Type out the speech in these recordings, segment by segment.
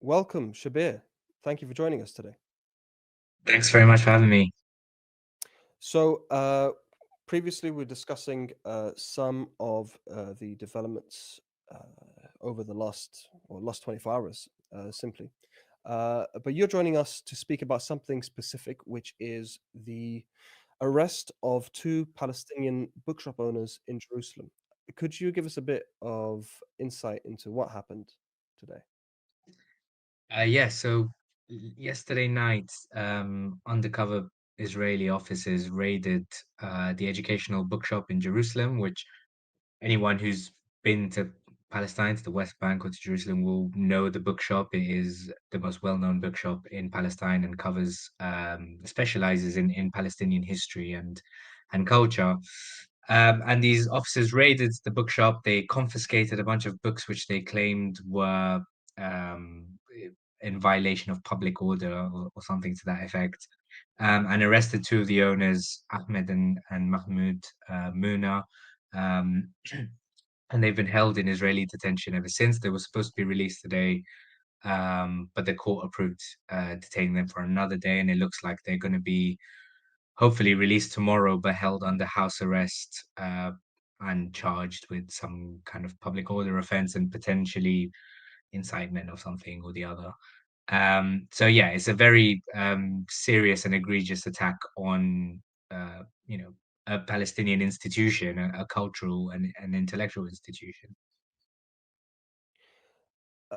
Welcome, Shabbir. Thank you for joining us today. Thanks very much for having me. So, previously we were discussing some of the developments over the last 24 hours, simply. But you're joining us to speak about something specific, which is the arrest of two Palestinian bookshop owners in Jerusalem. Could you give us a bit of insight into what happened today? Yesterday night, undercover Israeli officers raided the educational bookshop in Jerusalem, which anyone who's been to Palestine, to the West Bank, or to Jerusalem will know the bookshop. It is the most well-known bookshop in Palestine and specializes in Palestinian history and culture. And these officers raided the bookshop. They confiscated a bunch of books which they claimed were um, in violation of public order or something to that effect, and arrested two of the owners, Ahmed and Mahmoud Muna. Um, and they've been held in Israeli detention ever since. They were supposed to be released today, but the court approved detaining them for another day, and it looks like they're going to be hopefully released tomorrow, but held under house arrest and charged with some kind of public order offense and potentially incitement of something or the other. So yeah, it's a very serious and egregious attack on a Palestinian institution, a cultural and an intellectual institution.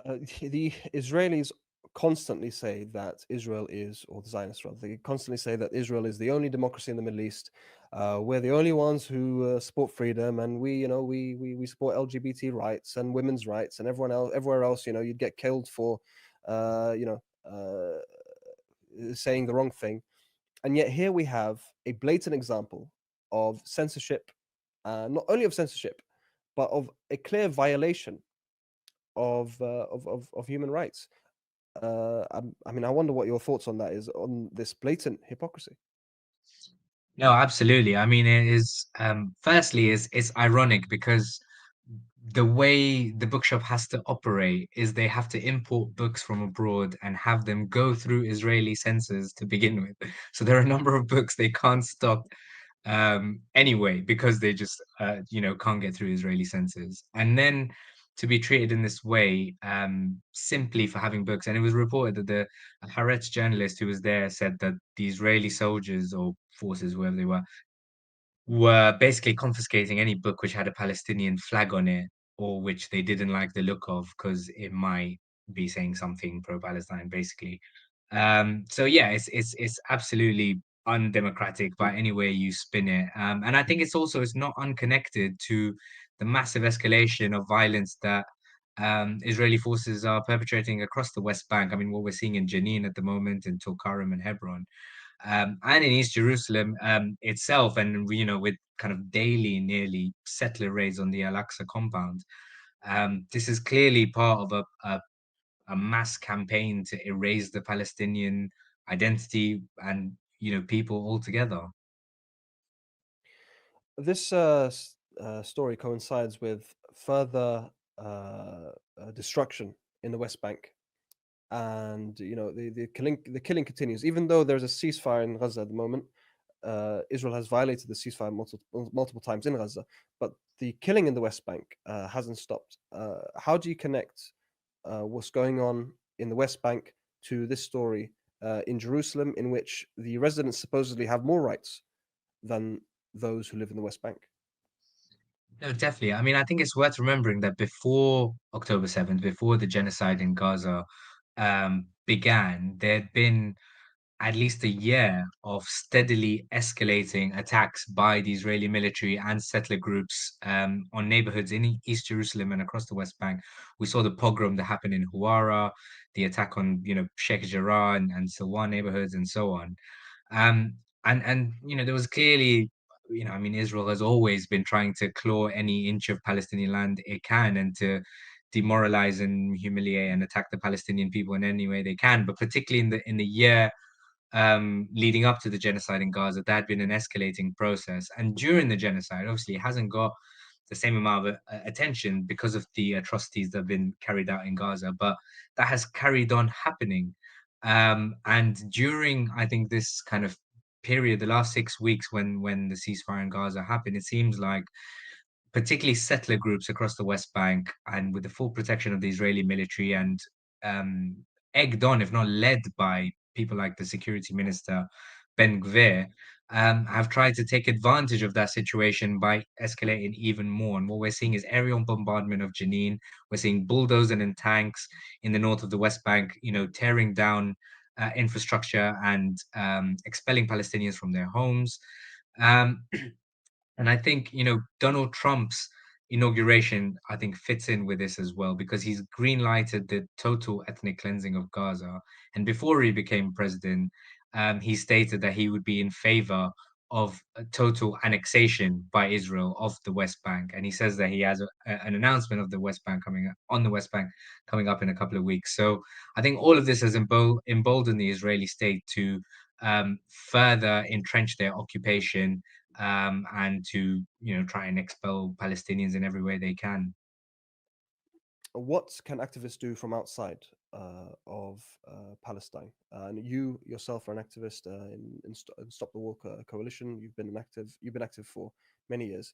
The Israelis constantly say that Israel is, or the Zionists rather, they constantly say that Israel is the only democracy in the Middle East. We're the only ones who support freedom, and we support LGBT rights and women's rights, and everywhere else, you'd get killed for, uh, you know, uh, saying the wrong thing. And yet here we have a blatant example of censorship, not only of censorship, but of a clear violation of human rights. I mean, I wonder what your thoughts on that is on this blatant hypocrisy. No, absolutely. I mean, it is firstly it's ironic because the way the bookshop has to operate is they have to import books from abroad and have them go through Israeli censors to begin with. So there are a number of books they can't stock anyway because they just can't get through Israeli censors. And then to be treated in this way simply for having books. And it was reported that the a Haaretz journalist who was there said that the Israeli soldiers or forces, whoever they were basically confiscating any book which had a Palestinian flag on it or which they didn't like the look of because it might be saying something pro-Palestine, basically. So yeah, it's absolutely undemocratic by any way you spin it. And I think it's not unconnected to the massive escalation of violence that Israeli forces are perpetrating across the West Bank. I mean, what we're seeing in Jenin at the moment, in Tulkarem and Hebron, and in East Jerusalem itself, and with kind of daily, nearly settler raids on the Al-Aqsa compound. This is clearly part of a mass campaign to erase the Palestinian identity and people altogether. This story coincides with further destruction in the West Bank, and the killing continues. Even though there's a ceasefire in Gaza at the moment, Israel has violated the ceasefire multiple times in Gaza, but the killing in the West Bank hasn't stopped. How do you connect what's going on in the West Bank to this story in Jerusalem, in which the residents supposedly have more rights than those who live in the West Bank? No, definitely. I mean, I think it's worth remembering that before October 7th, before the genocide in Gaza began, there'd been at least a year of steadily escalating attacks by the Israeli military and settler groups on neighborhoods in East Jerusalem and across the West Bank. We saw the pogrom that happened in Huwara, the attack on Sheikh Jarrah and Silwan neighborhoods, and so on. Um, and there was clearly, I mean, Israel has always been trying to claw any inch of Palestinian land it can and to demoralize and humiliate and attack the Palestinian people in any way they can. But particularly in the year leading up to the genocide in Gaza, that had been an escalating process. And during the genocide, obviously, it hasn't got the same amount of attention because of the atrocities that have been carried out in Gaza, but that has carried on happening. And during, I think, this kind of period, the last 6 weeks when the ceasefire in Gaza happened, it seems like particularly settler groups across the West Bank, and with the full protection of the Israeli military and um, egged on, if not led by people like the security minister Ben Gvir, have tried to take advantage of that situation by escalating even more. And what we're seeing is aerial bombardment of Jenin. We're seeing bulldozing and tanks in the north of the West Bank, tearing down infrastructure and expelling Palestinians from their homes. Um, and I think, Donald Trump's inauguration, I think, fits in with this as well because he's green lighted the total ethnic cleansing of Gaza. And before he became president, he stated that he would be in favor of a total annexation by Israel of the West Bank. And he says that he has an announcement of the West Bank coming up on the West Bank coming up in a couple of weeks. So I think all of this has emboldened the Israeli state to further entrench their occupation, and to try and expel Palestinians in every way they can. What can activists do from outside of Palestine? And you yourself are an activist in Stop the War coalition. You've been active for many years.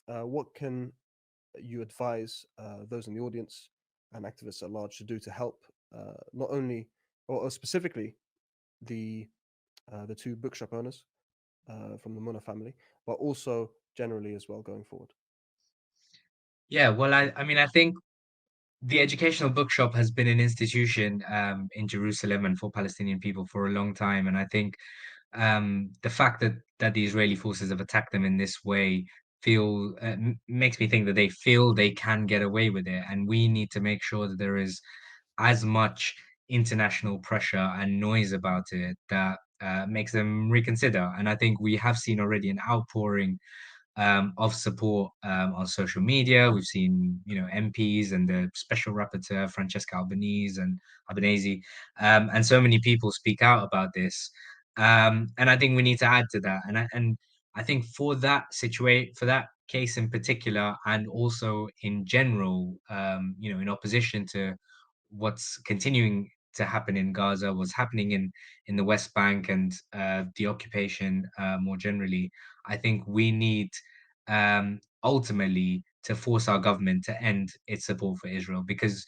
What can you advise those in the audience and activists at large to do to help not only or specifically the the two bookshop owners from the Muna family, but also generally as well going forward? Yeah, well, I mean, I think the educational bookshop has been an institution in Jerusalem and for Palestinian people for a long time, and I think the fact that the Israeli forces have attacked them in this way makes me think that they feel they can get away with it, and we need to make sure that there is as much international pressure and noise about it that makes them reconsider. And I think we have seen already an outpouring of support on social media. We've seen, MPs and the special rapporteur Francesca Albanese, and so many people speak out about this. And I think we need to add to that. And I think for that situation, for that case in particular, and also in general, in opposition to what's continuing to happen in Gaza, what's happening in the West Bank, and the occupation more generally. I think we need ultimately to force our government to end its support for Israel, because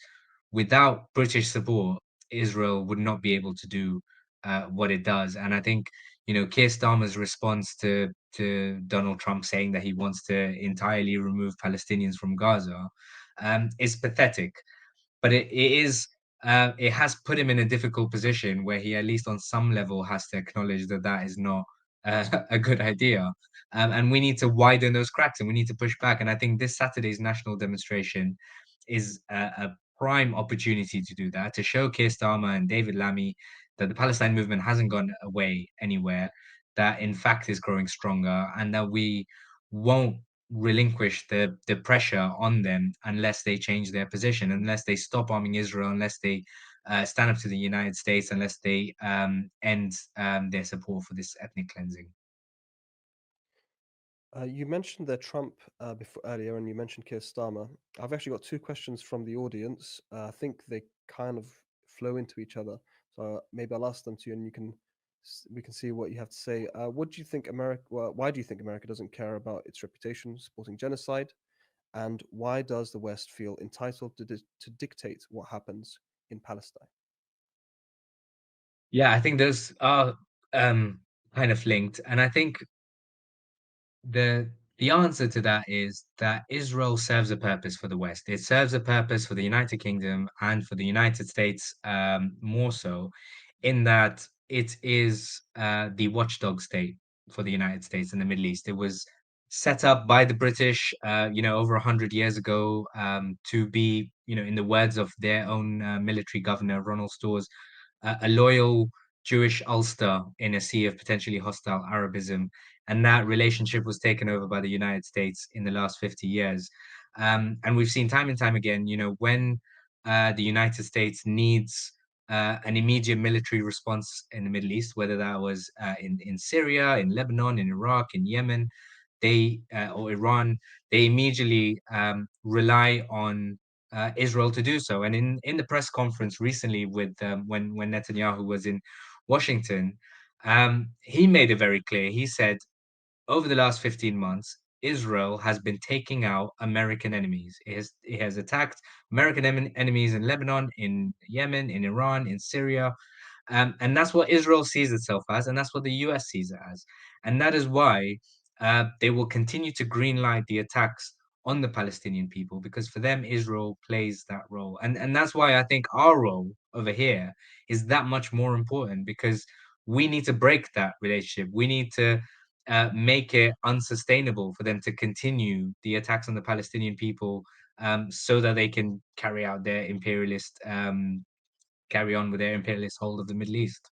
without British support, Israel would not be able to do what it does. And I think, Keir Starmer's response to Donald Trump saying that he wants to entirely remove Palestinians from Gaza is pathetic, but it has put him in a difficult position where he, at least on some level, has to acknowledge that that is not a good idea. And we need to widen those cracks, and we need to push back. And I think this Saturday's national demonstration is a prime opportunity to do that, to show Keir Starmer and David Lammy that the Palestine movement hasn't gone away anywhere, that in fact is growing stronger, and that we won't relinquish the pressure on them unless they change their position, unless they stop arming Israel, unless they stand up to the United States, unless they end their support for this ethnic cleansing. You mentioned the Trump before earlier, and you mentioned Keir Starmer. I've actually got two questions from the audience. I think they kind of flow into each other, so maybe I'll ask them to you, and we can see what you have to say. What do you think America? Well, why do you think America doesn't care about its reputation supporting genocide, and why does the West feel entitled to dictate what happens in Palestine? Yeah, I think those are um, kind of linked, and I think the the answer to that is that Israel serves a purpose for the West. It serves a purpose for the United Kingdom and for the United States, more so, in that it is the watchdog state for the United States in the Middle East. It was set up by the British, over 100 years ago, to be, in the words of their own military governor, Ronald Stores, a loyal Jewish Ulster in a sea of potentially hostile Arabism. And that relationship was taken over by the United States in the last 50 years. And we've seen time and time again, when the United States needs an immediate military response in the Middle East, whether that was in Syria, in Lebanon, in Iraq, in Yemen, they or Iran, they immediately rely on Israel to do so. And in the press conference recently, with when Netanyahu was in Washington, he made it very clear. He said, over the last 15 months, Israel has been taking out American enemies. It has attacked American enemies in Lebanon, in Yemen, in Iran, in Syria, and that's what Israel sees itself as, and that's what the US sees it as. And that is why they will continue to greenlight the attacks on the Palestinian people, because for them, Israel plays that role. And that's why I think our role over here is that much more important, because we need to break that relationship. We need to make it unsustainable for them to continue the attacks on the Palestinian people, so that they can carry on with their imperialist hold of the Middle East.